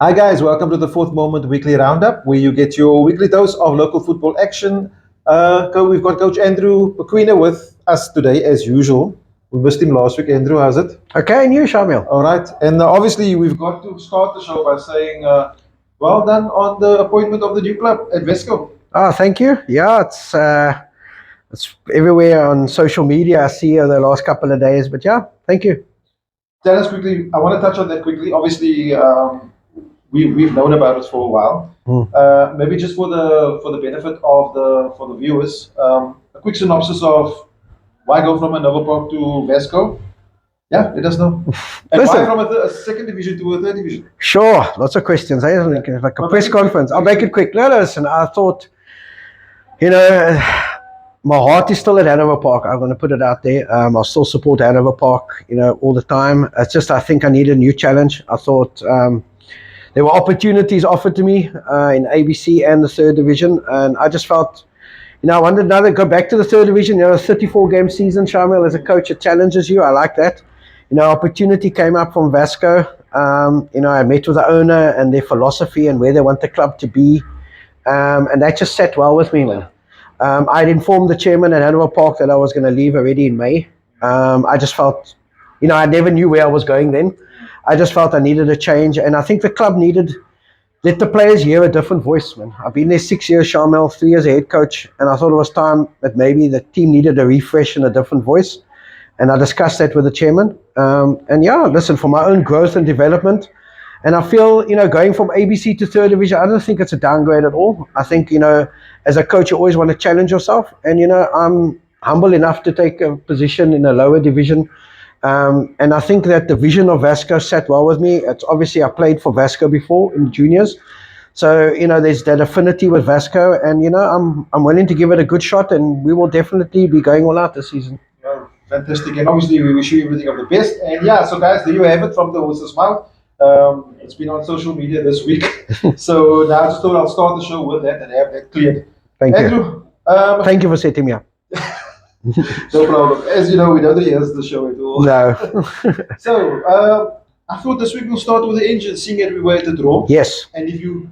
Hi guys, welcome to the Fourth Moment Weekly Roundup, where you get your weekly dose of local football action. We've got Coach Andrew Pequeno with us today, as usual. We missed him last week. Andrew, how's it? Okay, and you, Shamiel? All right, and obviously we've got to start the show by saying, well done on the appointment of the new club at Vesco. Oh, thank you. Yeah, it's everywhere on social media. I see the last couple of days, but yeah, thank you. Tell us quickly. I want to touch on that quickly. Obviously, we've known about it for a while. Maybe just for the benefit of the viewers, a quick synopsis of why go from a Nova Park to Vesco. Yeah, let us know. And Listen. why from a second division to a third division? Sure, lots of questions. Like a press conference. I'll make it quick. No, listen, I thought, my heart is still at Hanover Park. I'm going to put it out there. I'll still support Hanover Park, all the time. It's just I think I need a new challenge. I thought there were opportunities offered to me in ABC and the third division, and I just felt, I wanted now to go back to the third division. A 34-game season, Shamiel, as a coach, it challenges you. I like that. Opportunity came up from Vasco. I met with the owner and their philosophy and where they want the club to be, and that just sat well with me, man. I'd informed the chairman at Hanover Park that I was going to leave already in May. I just felt, I never knew where I was going then. I just felt I needed a change, and I think the club let the players hear a different voice, man. I've been there 6 years, Shamiel, 3 years as head coach, and I thought it was time that maybe the team needed a refresh and a different voice. And I discussed that with the chairman. And yeah, listen, for my own growth and development, and I feel, going from ABC to third division, I don't think it's a downgrade at all. I think, as a coach, you always want to challenge yourself. And, I'm humble enough to take a position in a lower division. And I think that the vision of Vasco sat well with me. It's obviously I played for Vasco before in juniors. So, there's that affinity with Vasco. And, I'm willing to give it a good shot. And we will definitely be going all out this season. Oh, fantastic. And obviously we wish you everything of the best. And yeah, so guys, there you have it from the horse's mouth. It's been on social media this week. So now I just thought I'll start the show with that and have that cleared. Thank Andrew, you. Thank you for setting me up. No problem. As you know, we don't hear the show at all. No. So I thought this week we'll start with the Engen, seeing that we were at the draw. Yes. And if you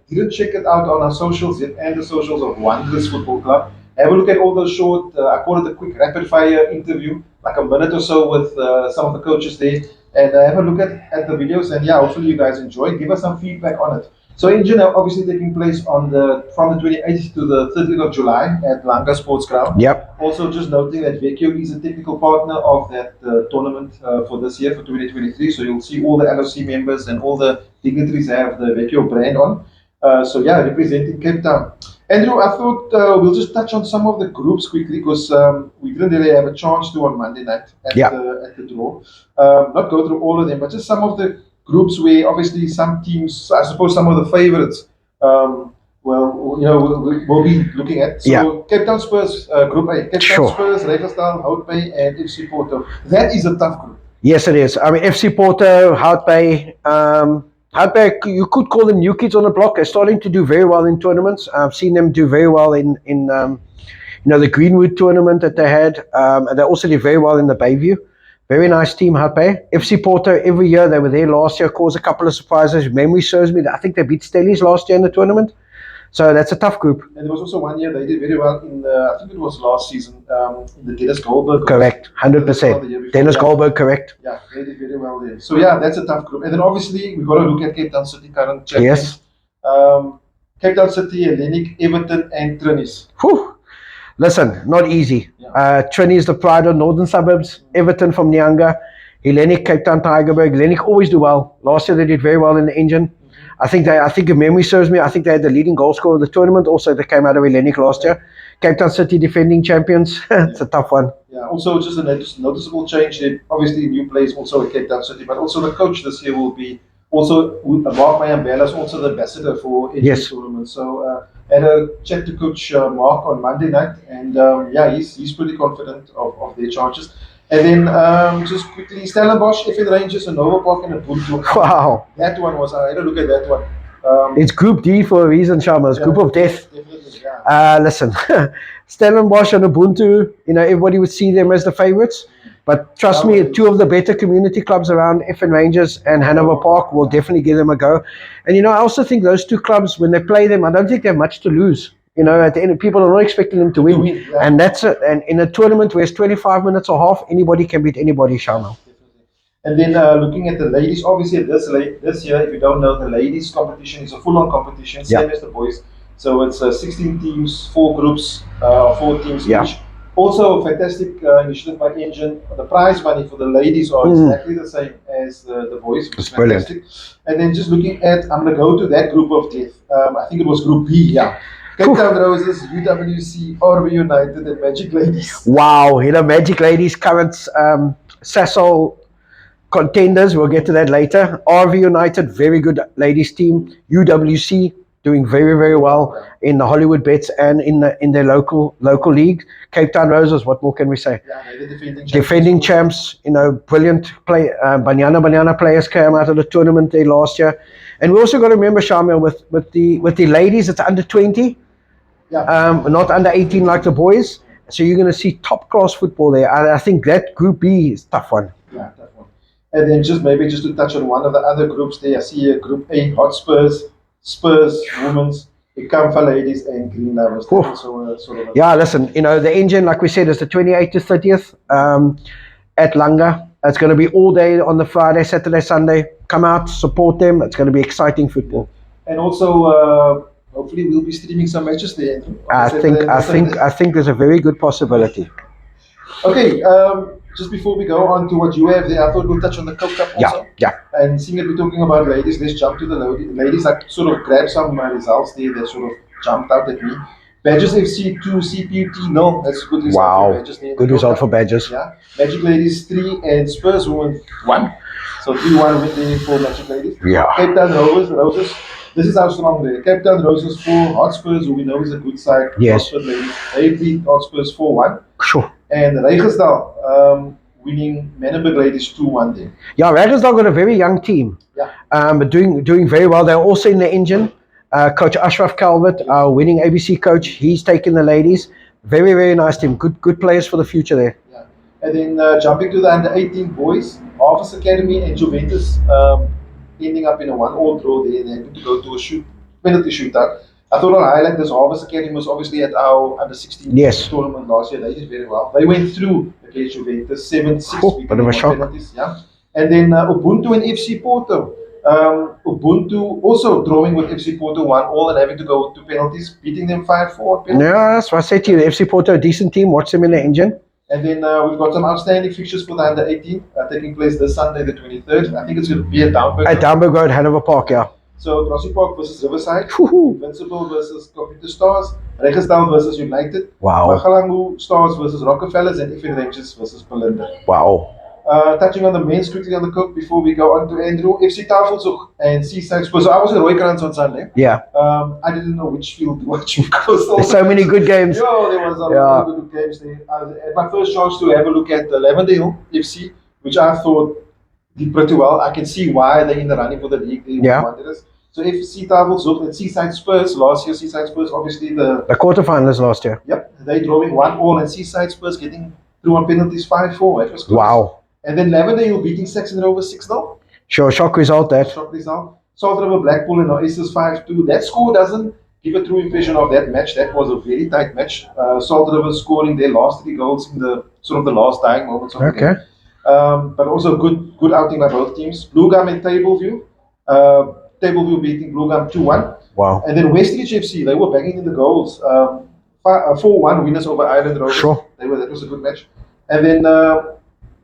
didn't check it out on our socials yet and the socials of Wonders Football Club, have a look at all those short, I call it a quick rapid fire interview, like a minute or so with some of the coaches there. And have a look at the videos, and yeah, hopefully you guys enjoy. Give us some feedback on it. So Engen obviously taking place from the 28th to the 30th of July at Langa Sports Ground. Yep. Also, just noting that Vecchio is a technical partner of that tournament for this year, for 2023. So you'll see all the LFC members and all the dignitaries have the Vecchio brand on. So yeah, representing Cape Town. Andrew, I thought we'll just touch on some of the groups quickly because we didn't really have a chance to on Monday night at the draw. Not go through all of them, but just some of the groups where obviously some teams, I suppose some of the favorites, we'll be looking at. So Cape Town Spurs, Group A, Cape Town Spurs, Ravensdale, Hout Bay, and FC Porto. That is a tough group. Yes, it is. I mean, FC Porto, Hout Bay, you could call them new kids on the block. They're starting to do very well in tournaments. I've seen them do very well in the Greenwood tournament that they had. And they also did very well in the Bayview. Very nice team, Hout Bay. FC Porto, every year they were there last year, caused a couple of surprises. Memory serves me that I think they beat Stellies last year in the tournament. So that's a tough group. And there was also one year they did very well in I think it was last season, in the Dennis Goldberg. Correct, 100%. Dennis Goldberg, correct. Yeah, they did very well there. So yeah, that's a tough group. And then obviously we've got to look at Cape Town City, current champions. Yes. Cape Town City, Hellenic, Everton, and Trinis. Whew. Listen, not easy. Yeah. Trini is the pride of northern suburbs. Everton from Nyanga. Hellenic, Cape Town, Tigerberg. Hellenic always do well. Last year they did very well in the Engen. I think if memory serves me, I think they had the leading goal scorer of the tournament. Also, they came out of Hellenic last year. Cape Town City defending champions. It's a tough one. Yeah, also just a noticeable change. Obviously, new players also at Cape Town City, but also the coach this year will be also Mark Mayambela is also the ambassador for Engen tournament. So had a chat to Coach Mark on Monday night, and he's pretty confident of their chances. And then just quickly, Stellenbosch, FN Rangers, and Nova Park and Ubuntu. Wow. That one was, I had a look at that one. It's Group D for a reason, Shama. It's Group of Death. Listen, Stellenbosch and Ubuntu, everybody would see them as the favorites. But trust me, two of the better community clubs around, FN Rangers and Hanover Park, will definitely give them a go. And I also think those two clubs, when they play them, I don't think they have much to lose. At the end, people are not expecting them to win. Yeah. And that's it. And in a tournament where it's 25 minutes or half, anybody can beat anybody, Shamiel. And then looking at the ladies, obviously this year, if you don't know, the ladies competition is a full-on competition, same as the boys. So it's 16 teams, 4 groups, 4 teams each. Also, a fantastic initiative by Engen. The prize money for the ladies are exactly the same as the boys, which is fantastic. And then just looking at, I'm going to go to that group of death. I think it was Group B, yeah. Cape Town Roses, UWC, RV United, and Magic Ladies. Wow, Magic Ladies, current Sasol contenders. We'll get to that later. RV United, very good ladies team. UWC doing very, very well in the Hollywood Bets and in their local league. Cape Town Roses, what more can we say? Yeah, the defending champs. Brilliant play. Banana players came out of the tournament there last year. And we also got to remember, Shamiel, with the ladies, it's under 20. Yeah. Not under 18 like the boys. So you're going to see top class football there. I think that Group B is a tough one. Yeah, tough one. And then just to touch on one of the other groups there, I see here Group A, Hotspurs, Spurs, Women's, Ikamfa Ladies, and Green Lovers. Yeah, listen, the Engen, like we said, is the 28th to 30th at Langa. It's going to be all day on the Friday, Saturday, Sunday. Come out, support them. It's going to be exciting football. And also, hopefully, we'll be streaming some matches there. I think there's a very good possibility. Okay, just before we go on to what you have there, I thought we'll touch on the Coke Cup also. Yeah. And seeing that we're talking about ladies, let's jump to the ladies. I sort of grabbed some results there that sort of jumped out at me. Badgers FC 2, CPUT 0. That's a good result for Badgers there. Good result for Badgers. Yeah. Magic Ladies 3 and Spurs Women 1. So 3-1 win there for Magic Ladies. Yeah. Cape Town Roses. This is how strong they are. Cape Town Roses 4, Hotspurs, who we know is a good side. Yes. Hotspurs ladies. They beat Hotspurs 4-1. Sure. And Rijgersdal winning Menenberg Ladies 2-1 there. Yeah, Rijgersdal got a very young team. Yeah. But doing very well. They're also in the Engen. Coach Ashraf Calvert, our winning ABC coach, he's taken the ladies. Very, very nice team. Good players for the future there. Yeah. And then jumping to the under-18 boys, Harvest Academy and Juventus ending up in a 1-1 draw there. They had to go to a penalty shootout. I thought I'll highlight this. Harvest Academy was obviously at our under-16 tournament last year. They did very well. They went through against Juventus 7-6. Bit of a shock. Penalties, yeah. And then Ubuntu and FC Porto. Ubuntu also drawing with FC Porto 1-1 and having to go to penalties, beating them 5-4. Yeah, that's what I said to you. The FC Porto, a decent team. Watch them in the Engen. And then we've got some outstanding fixtures for the under-18 taking place this Sunday, the 23rd. I think it's going to be at Downburg. At Downburg Road, Hanover Park, yeah. So Grassy Park versus Riverside, Invincible versus Computer Stars, Rijgersdal versus United, Magalangu Stars versus Rockefellers, and FN Rangers versus Belinda. Wow. Touching on the men's quickly on the cook before we go on to Andrew, FC Tafelzug and Seaside Spurs. So I was at Roykrans on Sunday. Yeah. I didn't know which field to watch because there's so many good games. Yo, there was a lot of good games there. I had my first chance to have a look at Lavendale FC, which I thought did pretty well. I can see why they're in the running for the league. So FC Tafelzug and Seaside Spurs, last year Seaside Spurs, obviously the quarterfinalists last year. Yep, they drawing 1-1 and Seaside Spurs getting through on penalties 5-4. It was close. Wow. And then Lavendale beating Saxon Rovers 6-0. Sure, shock result that. Shock result. Salt River Blackpool and Oasis 5-2. That score doesn't give a true impression of that match. That was a very tight match. Salt River scoring their last 3 goals in the sort of the last dying moments of the game. But also good outing by both teams. Blue Gum and Tableview. Tableview beating Blue Gum 2-1. Wow. And then Westridge FC, they were banging in the goals. 4-1 winners over Island Rovers. Sure. That was a good match. And then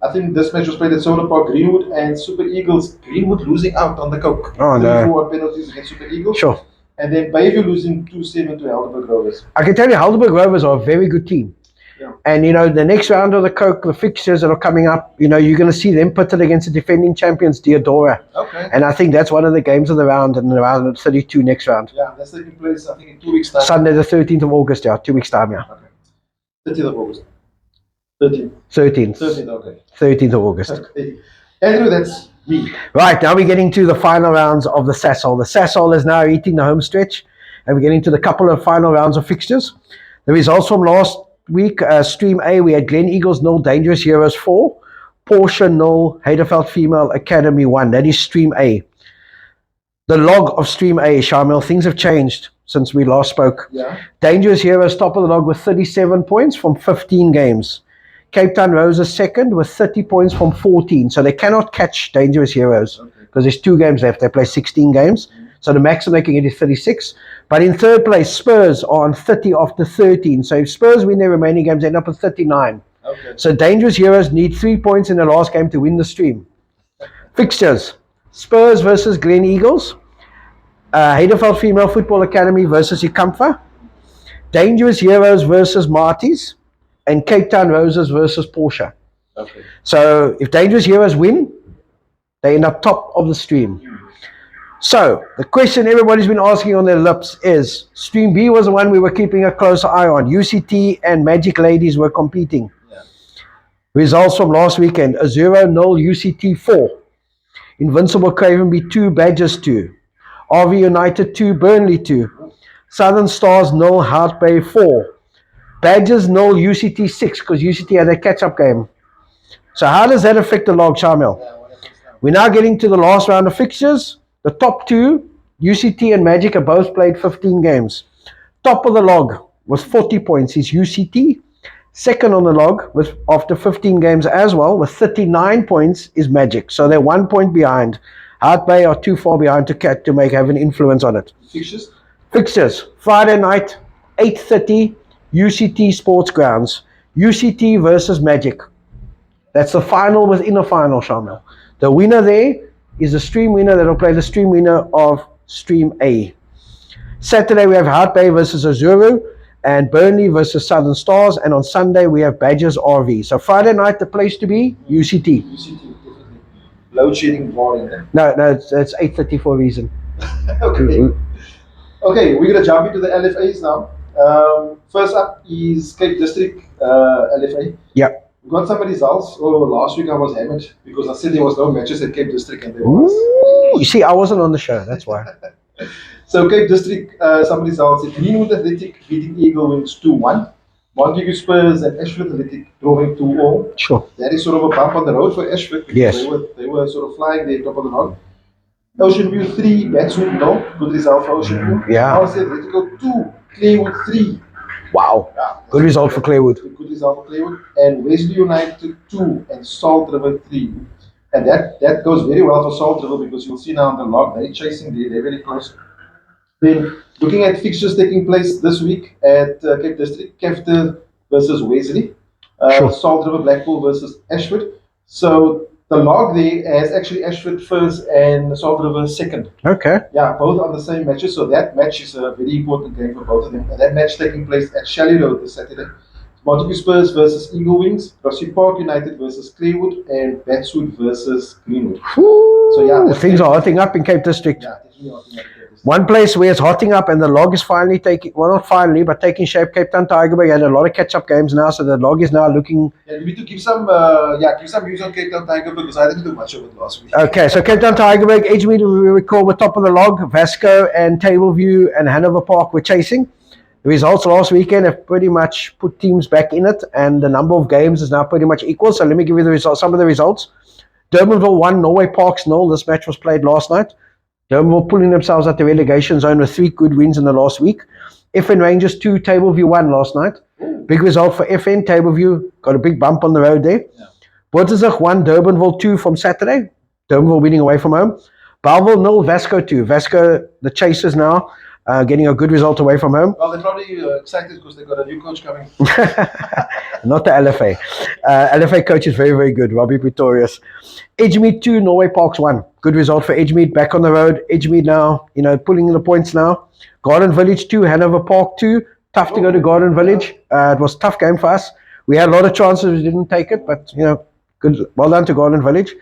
I think this match was played at Solar Park, Greenwood and Super Eagles. Greenwood losing out on the coke. Oh, no. 3-4 penalties against Super Eagles. Sure. And then Bayview losing 2-7 to Helderberg Rovers. I can tell you, Helderberg Rovers are a very good team. Yeah. And, the next round of the coke, the fixtures that are coming up, you're going to see them pitted against the defending champions, Deodora. Okay. And I think that's one of the games of the round, and the round of 32 next round. Yeah, that's taking place, I think, in 2 weeks' time. Sunday, the 13th of August, 2 weeks' time, Okay. 13th of August. 13th. 13th, okay. 13th of August. Okay. Andrew, that's me. Right, now we're getting to the final rounds of the Sasol. The Sasol is now eating the home stretch, and we're getting to the couple of final rounds of fixtures. The results from last week, Stream A, we had Glen Eagles 0, Dangerous Heroes 4. Porsche 0, Heiderveld Female Academy 1. That is Stream A. The log of Stream A, Shamiel, things have changed since we last spoke. Yeah. Dangerous Heroes top of the log with 37 points from 15 games. Cape Town Roses second with 30 points from 14. So they cannot catch Dangerous Heroes because there's 2 games left. They play 16 games. So the maximum they can get is 36. But in third place, Spurs are on 30 after 13. So if Spurs win their remaining games, they end up at 39. Okay. So Dangerous Heroes need 3 points in the last game to win the stream. Fixtures. Spurs versus Glen Eagles. Heiderveld Female Football Academy versus Ikamfa. Dangerous Heroes versus Marty's. And Cape Town Roses versus Porsche. Okay. So if Dangerous Heroes win, they end up top of the stream. So the question everybody's been asking on their lips is, Stream B was the one we were keeping a close eye on. UCT and Magic Ladies were competing. Yeah. Results from last weekend: a 0-0 UCT 4. Invincible Cravenby 2, Badgers 2. RV United 2, Burnley 2. Southern Stars 0, Hout Bay 4. Badgers 0, UCT 6, because UCT had a catch-up game. So how does that affect the log, Shamiel? We're now getting to the last round of fixtures. The top 2, UCT and Magic, have both played 15 games. Top of the log with 40 points is UCT. Second on the log with after 15 games as well with 39 points is Magic. So they're 1 point behind. Hout Bay are too far behind to have an influence on it. Fixtures? Fixtures. Friday night, 8:30, UCT Sports Grounds. UCT versus Magic. That's the final within a final, Shamiel. The winner there is the stream winner that will play the stream winner of Stream A. Saturday we have Hout Bay versus Azuru and Burnley versus Southern Stars, and on Sunday we have Badgers RV. So Friday night the place to be, UCT. UCT, definitely. Load shedding boring then. No, it's 8:30 for a reason. Okay. Okay, we're gonna jump into the LFAs now. First up is Cape District LFA. Yeah. We got some results. Oh, last week I was hammered because I said there was no matches at Cape District and there was. Ooh, you see, I wasn't on the show, that's why. So Cape District, some results. Greenwood Athletic beating Eagle Wings 2-1. Montague Spurs and Ashford Athletic drawing 2-all. Sure. That is sort of a bump on the road for Ashford. Yes. They were sort of flying there top of the log. Ocean View 3, Batswood 0. Good result for Ocean View. Yeah. RC Atletico 2, Claywood 3. Wow. Yeah, Good result for Claywood. Good result for Claywood. And Wesley United 2 and Salt River 3. And that goes very well for Salt River because you'll see now on the log, they're chasing there, they're very close. Then looking at fixtures taking place this week at Cape District, Kefter versus Wesley. Sure. Salt River Blackpool versus Ashford. So the log there has actually Ashford first and Salt River second. Okay. Yeah, both on the same matches. So that match is a very important game for both of them. And that match taking place at Shelley Road this Saturday. Montague Spurs versus Eagle Wings, Rossi Park United versus Claywood, and Batswood versus Greenwood. Ooh, So yeah, things are hotting up in Cape District. Yeah, definitely hotting up. One place where it's hotting up and the log is finally taking, well, not finally, but taking shape. Cape Town Tigerberg had a lot of catch-up games now, so the log is now looking. Yeah, we need to give some news on Cape Town Tiger because I didn't do much of it last week. Okay, so Cape Town Tigerberg, Edgemead, we recall, were top of the log. Vasco and Tableview and Hanover Park were chasing. The results last weekend have pretty much put teams back in it, and the number of games is now pretty much equal. So let me give you the results, some of the results. Durbanville 1, Norway Parks 0. This match was played last night. Durbanville pulling themselves out the relegation zone with 3 good wins in the last week. FN Rangers 2, Tableview 1 last night. Big result for FN. Tableview got a big bump on the road there. Bottersig 1, Durbanville 2 from Saturday. Durbanville winning away from home. Bellville 0, Vasco 2. Vasco, the chasers now, getting a good result away from home. Well, they're probably excited because they got a new coach coming. Not the LFA. LFA coach is very, very good. Robbie Pretorius. Edgemead 2, Norway Parks 1. Good result for Edgemead. Back on the road. Edgemead now, pulling in the points now. Garden Village 2, Hanover Park 2. Tough to go to Garden Village. It was a tough game for us. We had a lot of chances. We didn't take it, but, good. Well done to Garden Village.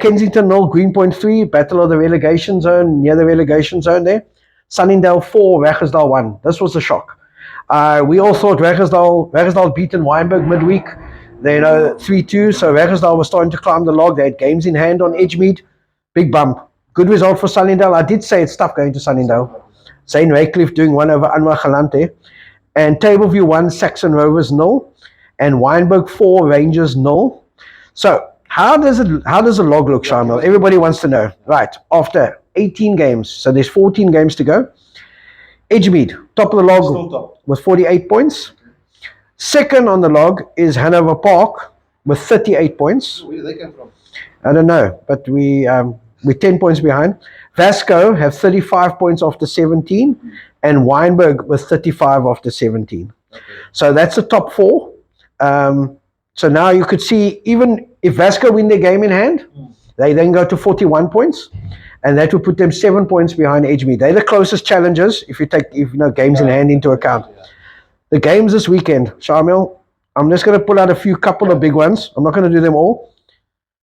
Kensington 0, Greenpoint 3. Battle of the relegation zone, near the relegation zone there. Sunningdale 4, Raggersdal 1. This was a shock. We all thought Raggersdal beaten Wynberg midweek. They 3-2, so Raggersdal was starting to climb the log. They had games in hand on Edgemead. Big bump. Good result for Sunningdale. I did say it's tough going to Sunningdale. Zane Raycliffe doing 1 over Anwar Galante. And Tableview 1, Saxon Rovers 0. And Wynberg 4, Rangers 0. So, How does the log look, Shamiel? Everybody wants to know. Right, after 18 games, so there's 14 games to go. Edgemead, top of the log Still top. with 48 points. Second on the log is Hanover Park with 38 points. Where did they come from? I don't know, but we're 10 points behind. Vasco have 35 points after 17, and Weinberg with 35 after 17. Okay. So that's the top four. So now you could see, even if Vasco win their game in hand, they then go to 41 points, and that will put them 7 points behind Edgemead. They're the closest challengers if you take games in hand into account. Yeah. The games this weekend, Shamiel, I'm just going to pull out a couple of big ones. I'm not going to do them all.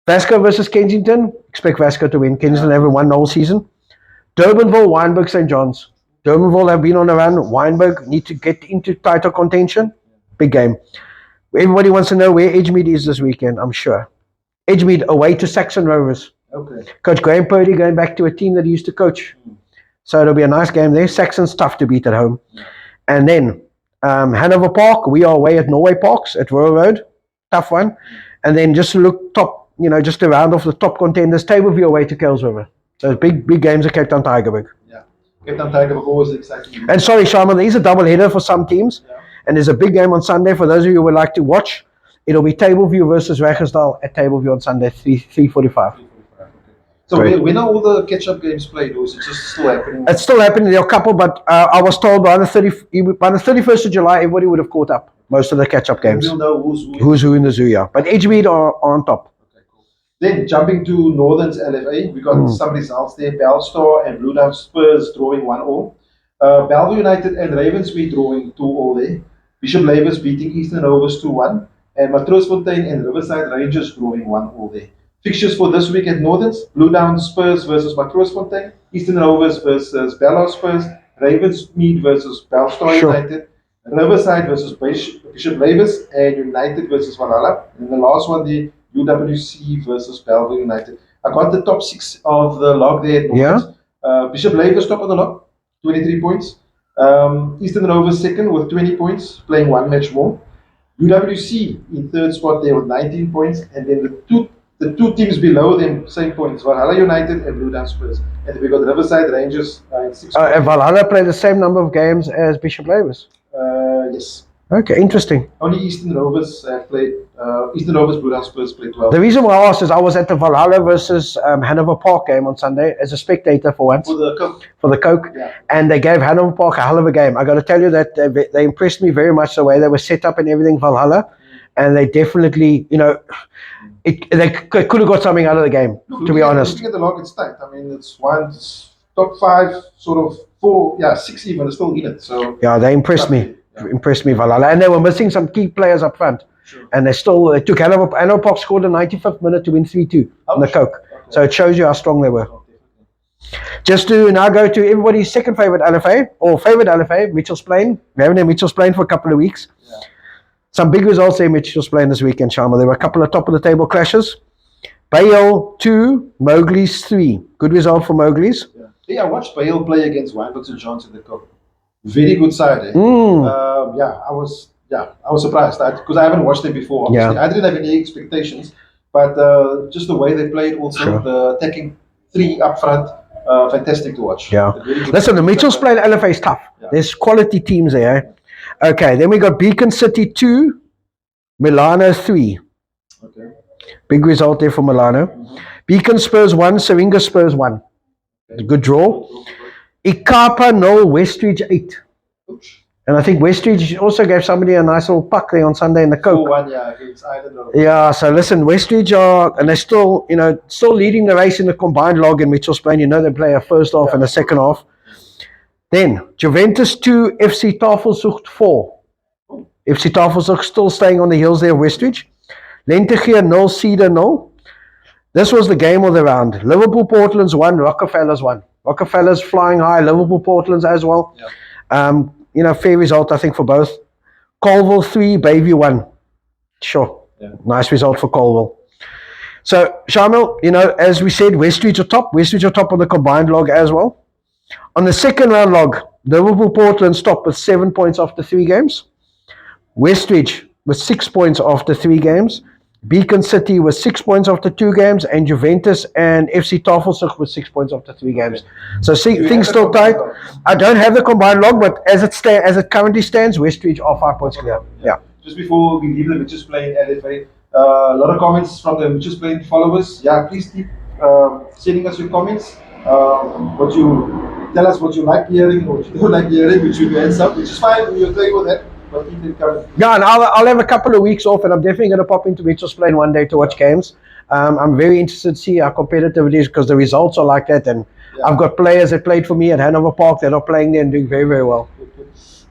Vasco versus Kensington. Expect Vasco to win. Kensington haven't won the whole season. Durbanville, Wynberg, St. John's. Durbanville have been on a run. Wynberg need to get into title contention. Big game. Everybody wants to know where Edgemead is this weekend, I'm sure. Edgemead away to Saxon Rovers. Okay. Coach Graham Purdy going back to a team that he used to coach. So it'll be a nice game there. Saxon's tough to beat at home. And then Hanover Park, we are away at Norway Parks at Royal Road. Tough one. And then just to look top, just to round off the top contenders, Tableview away to Kells River. So big games at Cape Town Tigerberg. Yeah. Cape Town Tigerberg always exciting. And sorry, Sharma, there is a double header for some teams. Yeah. And there's a big game on Sunday for those of you who would like to watch. It'll be Tableview versus Raggersdal at Tableview on Sunday, 3:45. So when are all the catch-up games played, or is it just still happening? It's still happening. There are a couple, but I was told by the 31st of July, everybody would have caught up. Most of the catch-up games. We'll know who's who in the zoo, yeah. But Edgemead are on top. Okay, cool. Then jumping to Northern's LFA, we got some results there. Bellstar and Blue Down Spurs drawing 1-1. Bellevue United and Ravensmead drawing 2-2 there. Bishop Lavers beating Eastern Rovers 2-1. And Matroosfontein and Riverside Rangers drawing 1-1 there. Fixtures for this week at Northerns: Blue Down Spurs versus Matroosfontein, Eastern Rovers versus Bellevue Spurs, Ravensmead versus Bellstar United, Riverside versus Bishop Lavers, and United versus Valhalla. And the last one, the UWC versus Bellevue United. I got the top 6 of the log there at Northerns. Bishop Lavers top of the log, 23 points. Eastern Rovers second with 20 points, playing one match more. UWC in third spot there with 19 points, and then the two teams below them, same points, Valhalla United and Blue Down Spurs. And we got Riverside Rangers in 6 points. And Valhalla played the same number of games as Bishop Lavers? Yes. Okay, interesting. Only Eastern Rovers have played, Eastern Rovers, Blue Down Spurs played 12. The reason why I asked is I was at the Valhalla versus Hanover Park game on Sunday as a spectator for once. For the Coke. Yeah. And they gave Hanover Park a hell of a game. I got to tell you that they impressed me very much, the way they were set up and everything, Valhalla. And they definitely, they could have got something out of the game, to be honest. Looking at the log, it's tight. I mean, it's top 5, sort of 4, 6 even, is still in it. So yeah, they impressed me. Yeah. Impressed me, Valhalla. And they were missing some key players up front. Sure. And they took Hanover Park, scored the 95th minute to win 3-2 on the Coke. Okay. So it shows you how strong they were. Just to now go to everybody's second favorite LFA, or favorite LFA, Mitchell's Plain. We haven't had Mitchell's Plain for a couple of weeks. Yeah. Some big results there, Mitchell's Plain this weekend, Sharma. There were a couple of top of the table clashes. Bayell 2, Mowgli's 3. Good result for Mowgli's. Yeah, I watched Bayell play against Wynberg St. John's in the Cup. Very good side. Eh? I was surprised because I haven't watched them before. Obviously. I didn't have any expectations, but just the way they played, also the attacking 3 up front, fantastic to watch. Yeah. Listen, the Mitchell's Plain LFA is tough. Yeah. There's quality teams there. Eh? Okay, then we got Beacon City 2, Milano 3. Okay. Big result there for Milano. Mm-hmm. Beacon Spurs 1, Syringa Spurs 1. Okay. Good draw. Ikapa 0, Westridge 8. Oops. And I think Westridge also gave somebody a nice little puck there on Sunday in the Coke. 4-1, against Ireland. Yeah, so listen, Westridge and they're still, still leading the race in the combined log in Mitchell's Plain. They play a first half and a second half. Then, Juventus 2, FC Tafelzucht 4. FC Tafelzucht still staying on the heels there of Westridge. Lentegeer 0, Cedar 0. This was the game of the round. Liverpool Portland's 1, Rockefellers 1. Rockefellers flying high, Liverpool Portland's as well. Yeah. Fair result, I think, for both. Colville 3, Bayview 1. Sure. Yeah. Nice result for Colville. So, Shamiel, as we said, Westridge are top. Westridge are top on the combined log as well. On the second round log, Liverpool Portland stopped with 7 points after 3 games. Westridge with 6 points after 3 games. Beacon City with 6 points after 2 games, and Juventus and FC Tafelsig with 6 points after 3 games. So things still tight. I don't have the combined log, but as it currently stands, Westridge are 5 points clear. Yeah. Just before we leave the Mitches playing LFA, a lot of comments from the Mitches playing followers. Yeah, please keep sending us your comments. What you tell us what you like hearing, what you don't like hearing, which you hands up, which is fine. We're okay with that. But keep it coming. Yeah, and I'll have a couple of weeks off, and I'm definitely going to pop into Mitchell's Plain one day to watch games. I'm very interested to see how competitive it is because the results are like that, and I've got players that played for me at Hanover Park that are playing there and doing very, very well.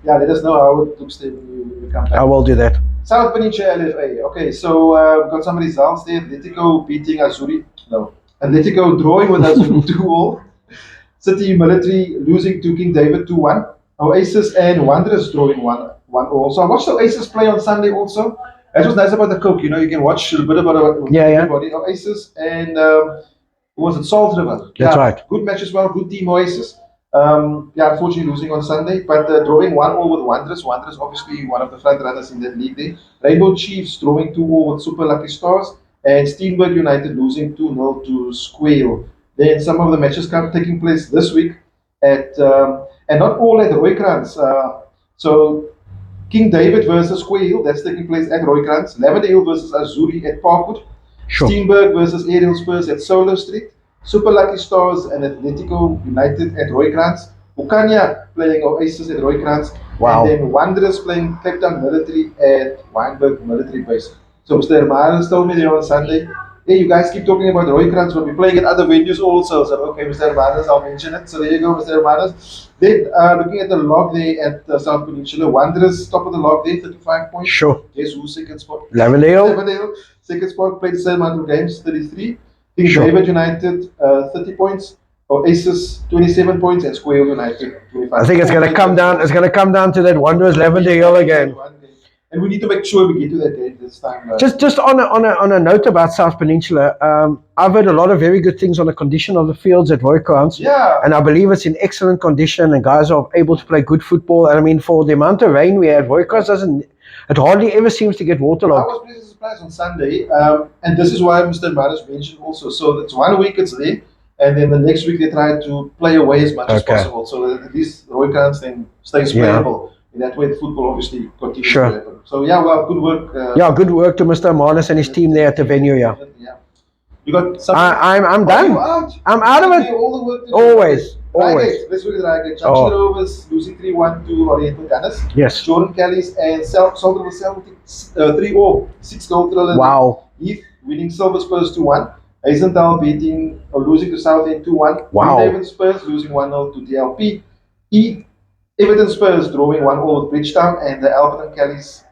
Yeah, let us know how it looks when you come back. I will do that. South Peninsula LFA. Okay, so we've got some results there. Atletico beating Azuri. No. Atletico drawing with Azuri 2-all. City Military losing to King David 2-1. Oasis and Wanderers drawing 1-1-all. So I watched the Oasis play on Sunday also. That was nice about the Coke. You know, you can watch a bit about everybody. Oasis and who was it? Salt River. That's right. Good match as well. Good team Oasis. Unfortunately losing on Sunday, but drawing 1-all with Wanderers. Wanderers obviously one of the front runners in that league there. Rainbow Chiefs drawing 2-all with Super Lucky Stars, and Steenberg United losing 2-0 to Squale. Then some of the matches taking place this week at and not all at Roykrans. So King David versus Squale, that's taking place at Roykrans. Lavendale versus Azuri at Parkwood. Sure. Steenberg versus Ariel Spurs at Solo Street. Super Lucky Stars and Atletico United at Roykrans. Ukanya playing Oasis at Roykrans. Wow. And then Wanderers playing Cape Town Military at Wynberg Military Base. So Mr. Hermanus told me there on Sunday, hey, you guys keep talking about Roykrans, but we're playing at other venues also. So, okay, Mr. Hermanus, I'll mention it. So there you go, Mr. Hermanus. Then looking at the log there at South Peninsula, Wanderers top of the log there, 35 points. Sure. Guess who's second spot? Lavendale. Second spot, played the same amount of games, 33. King Sure. David United, 30 points. Oasis, 27 points, and Squale United, 25. I think it's going to come down. It's going to come down to that Wanderers Lavendale again. And we need to make sure we get to that game this time. Just on a note about South Peninsula, I've heard a lot of very good things on the condition of the fields at Roykrans. Yeah. And I believe it's in excellent condition, and guys are able to play good football. And I mean, for the amount of rain we had, Roykrans it hardly ever seems to get waterlogged. I was pleasantly surprised on Sunday, and this is why Mr. Maris mentioned also. So it's 1 week it's there, and then the next week they try to play away as much as possible, so that at least Roykrans then stays playable. In that way, the football obviously continues to happen. So yeah, well, good work. Good work to Mr. Manis and his team there at the venue. Yeah. You got something? I'm done. I'm out of it. All the work always. Let's look at the Reigate. Junction Rovers losing 3-1 to Oriental Gunners. Yes. Jordan Kelly's and Salter was 3-all. 6 goal thriller. Wow. Heath winning Silver Spurs 2-1. Eisenthal losing to Southend 2-1. Wow. David Spurs losing 1-0 to DLP. Everton Spurs drawing 1-all with Bridgetown, and the Alberton Kellys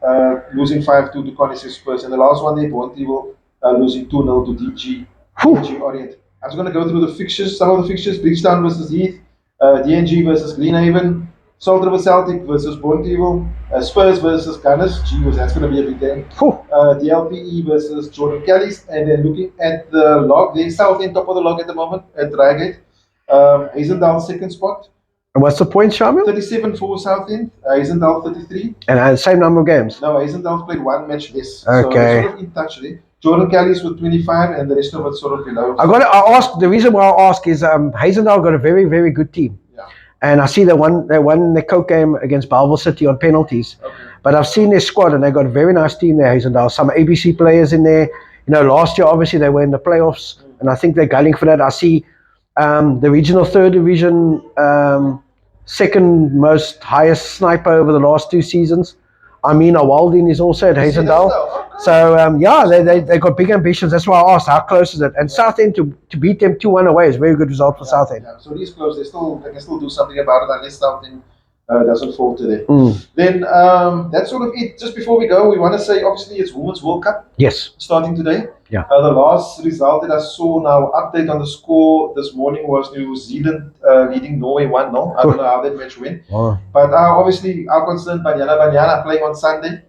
losing 5-2 to Connice Spurs. And the last one there, Bonteville losing 2-0 to DG Orient. I'm just going to go through the fixtures, some of the fixtures. Bridgetown versus Heath, DNG versus Greenhaven, Salt River Celtic versus Bonteville, Spurs versus Gunners. That's going to be a big game. DLPE versus Jordan Kellys. And then looking at the log, they Southend top of the log at the moment at Reigate. Hazeldown second spot. And what's the point, Shamiel? 37 for Southend, Hazeldown 33. And same number of games? No, Hazeldown played 1 match less. Okay. So they're sort of in touch there. Jordan Kellys with 25, and the rest of it sort of below. I ask. The reason why I ask is Hazeldown got a very, very good team. Yeah. And I see they won the Coke game against Belleville City on penalties. Okay. But I've seen their squad, and they got a very nice team there, Hazeldown. Some ABC players in there. You know, last year obviously they were in the playoffs, and I think they're gunning for that. I see the regional third division second most highest sniper over the last 2 seasons. Amina Walding is also at Hazendale. So they got big ambitions. That's why I asked how close is it. And Southend to beat them 2-1 away is a very good result for Southend. Yeah. So these close, they can still do something about it unless Southend doesn't fall today. Then that's sort of it. Just before we go, we want to say obviously it's Women's World Cup. Yes. Starting today. Yeah. The last result that I saw now, update on the score this morning was New Zealand leading Norway 1-0. I don't know how that match went. Oh. But obviously our concern, Banyana playing on Sunday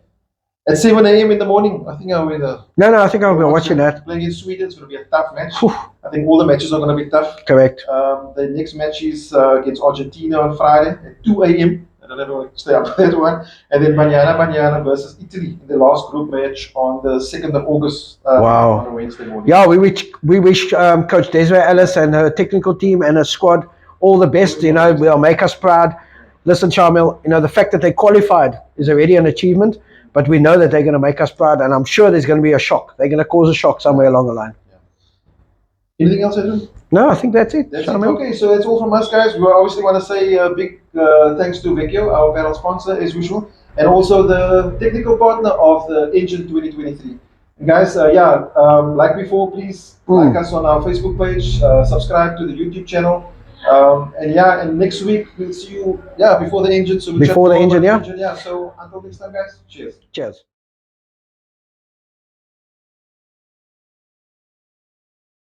at 7 a.m. in the morning. I think I'll be there. No, I think I'll be watching that. Playing in Sweden, it's going to be a tough match. I think all the matches are going to be tough. Correct. The next match is against Argentina on Friday at 2 a.m. I don't know if I stay up for that one. And then Banyana versus Italy in the last group match on the 2nd of August Wow. on a Wednesday morning. Yeah, we wish Coach Desiree Ellis and her technical team and her squad all the best. You know, they'll make us proud. Listen, Shamiel, you know, the fact that they qualified is already an achievement, but we know that they're going to make us proud, and I'm sure there's going to be a shock. They're going to cause a shock somewhere along the line. Anything else, Adrian? No, I think that's it. That's it. Okay, so that's all from us, guys. We obviously want to say a big thanks to Vecchio, our panel sponsor, as usual, and also the technical partner of the Engen 2023. And guys, like before, please like us on our Facebook page, subscribe to the YouTube channel. And next week we'll see you before the Engen. So Before the Engen, yeah. So until next time, guys. Cheers. Cheers.